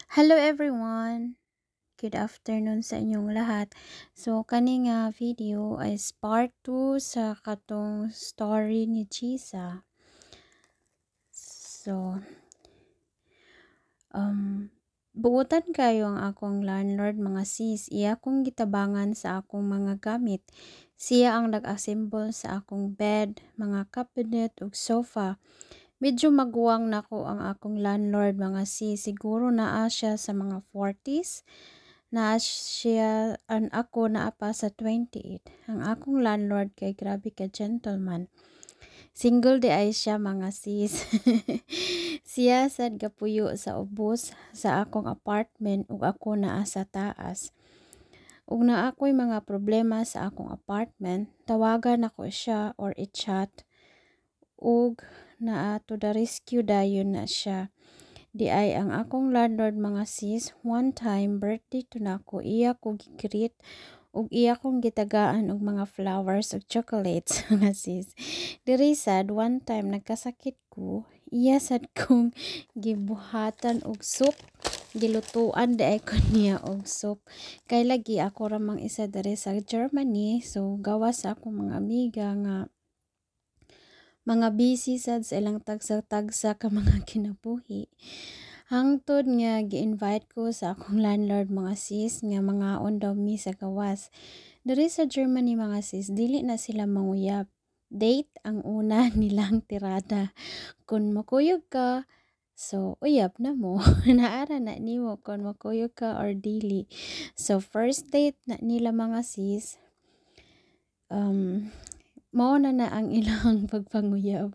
Hello everyone! Good afternoon sa inyong lahat. So, kani nga video is part 2 sa katong story ni Chisa. So, buotan kayo ang akong landlord mga sis. Iya kong gitabangan sa akong mga gamit. Siya ang nag-assemble sa akong bed, mga cabinet ug sofa. Medyo maguwang nako ang akong landlord mga sis. Siguro naa siya sa mga 40s. Na siya ang ako naa pa sa 28. Ang akong landlord kay grabe ka gentleman. Single di ay siya mga sis. Siya sad gapuyo sa ubos sa akong apartment ug ako naa sa taas. Ug na ako'y mga problema sa akong apartment, tawagan ako siya or i-chat ug naa to the rescue dayon na siya. Di ay ang akong landlord mga sis, one time birthday to nako, iya ko gigreet ug iya kong gitagaan og mga flowers ug chocolates mga sis. Diri sad one time nagkasakit ko, iya sad kong gibuhatan og soup, gilutuan di ay ko niya og soup. Kay lagi ako ramang isa diri sa Germany, so gawas sa akong mga amiga nga mga busy sad sa ilang tagsa-tagsa ka mga kinabuhi. Hangtod nga gi-invite ko sa akong landlord mga sis nga mga daw mi sa gawas. Diri sa Germany mga sis, dili na sila manguyab. Date ang una nilang tirada. Kung makuyog ka, so uyab na mo. Naara na nimo kung makuyog ka or dili. So first date na nila mga sis, mao na ang ilang pagpanguyab.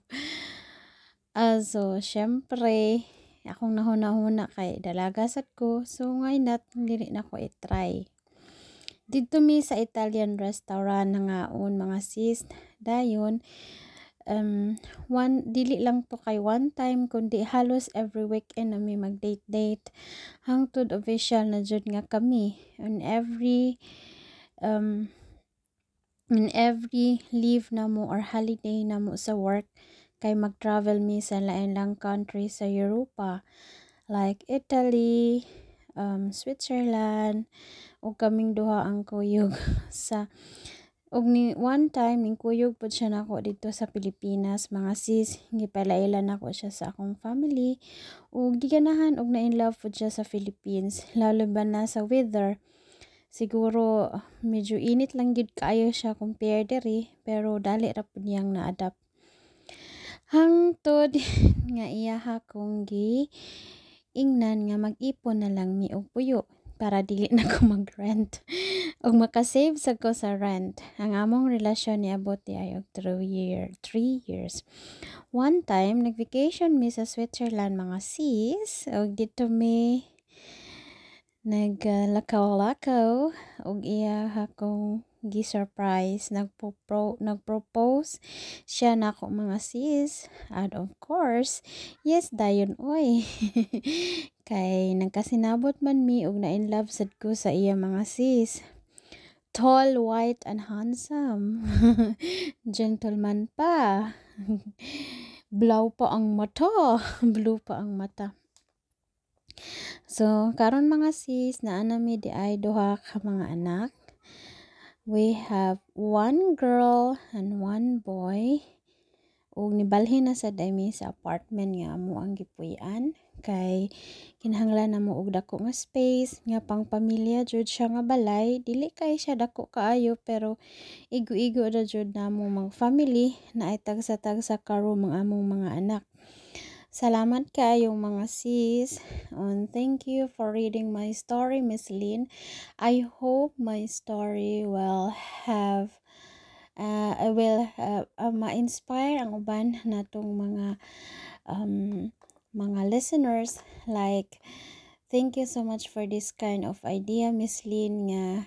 So, syempre, akong nahuna-huna kay dalaga sad ko. So, why not dili na ko i-try. Dito mi sa Italian restaurant na ngaon mga sis. Dayon, dili lang to kay one time kundi halos every weekend na mi mag-date-date. Hangtod official na jud nga kami. In every leave na mo or holiday na mo sa work, kay mag-travel mi sa lain-lang country sa Europa like Italy, Switzerland, ug kaming duha ang kuyog sa ug ni one time ning kuyog pud siya nako dito sa Pilipinas mga sis, gipalailan nako siya sa akong family ug giganahan ug na in love pud siya sa Philippines, lalo ba na sa weather. Siguro medyo init lang gid kaayo siya compare diri, pero dali ra pud niyang na-adapt. Hangtod nga iyaha kong ingnan nga mag-ipon na lang mi og puyo para dili na ko mag-rent ug makasave sa ko sa rent. Ang among relasyon niabot di ay og 3 years. One time nag-vacation mi sa Switzerland mga sis ug dito mi naglakaw-lakaw ug iya akong gi-surprise, nagpropose siya nako mga sis, and of course yes dayon oy. Kay nagkasinabot man mi ug na in love sad ko sa iya mga sis. Tall, white, and handsome. Gentleman pa. Blue pa ang mata. Blue pa ang mata. So, karon mga sis, naa nami di ay duha ka mga anak. We have one girl and one boy. Ug nibalhin na sa dami sa apartment nga amo ang gipuy-an kay kinahanglan namo og dako nga space nga pang pamilya jud siya nga balay, dili kay siya dako kaayo pero igo-igo ra jud namo mga family na ay tagsa-tagsa karo mga among mga anak. Salamat kayong mga sis, and thank you for reading my story, Miss Lynn. I hope my story will have ma-inspire ang uban natong mga listeners. Like, thank you so much for this kind of idea, Miss Lynn, nga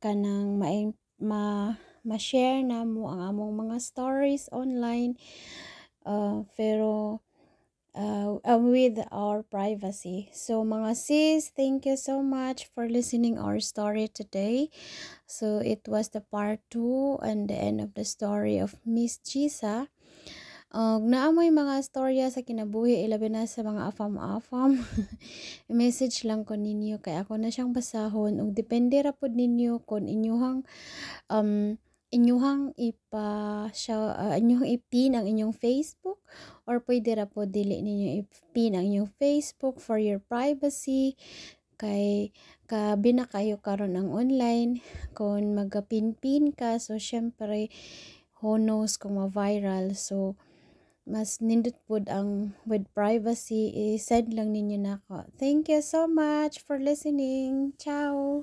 kanang ma-share na mo ang among mga stories online. Pero with our privacy. So mga sis, thank you so much for listening our story today. So it was the part 2 and the end of the story of Miss Chisa. Og naamoy mga istorya sa kinabuhi ilabi na sa mga afam-afam. I-message lang ko ninyo kay ako na siyang basahon ug depende ra pod ninyo kung inyong ipin ang inyong Facebook or pwede ra pod dili ninyo ipin ang inyong Facebook for your privacy kay kabi na kayo karon ang online kung magapin-pin ka so syempre who knows kung ma-viral so mas nindot pod ang with privacy, i-send lang ninyo nako. Thank you so much for listening. Ciao!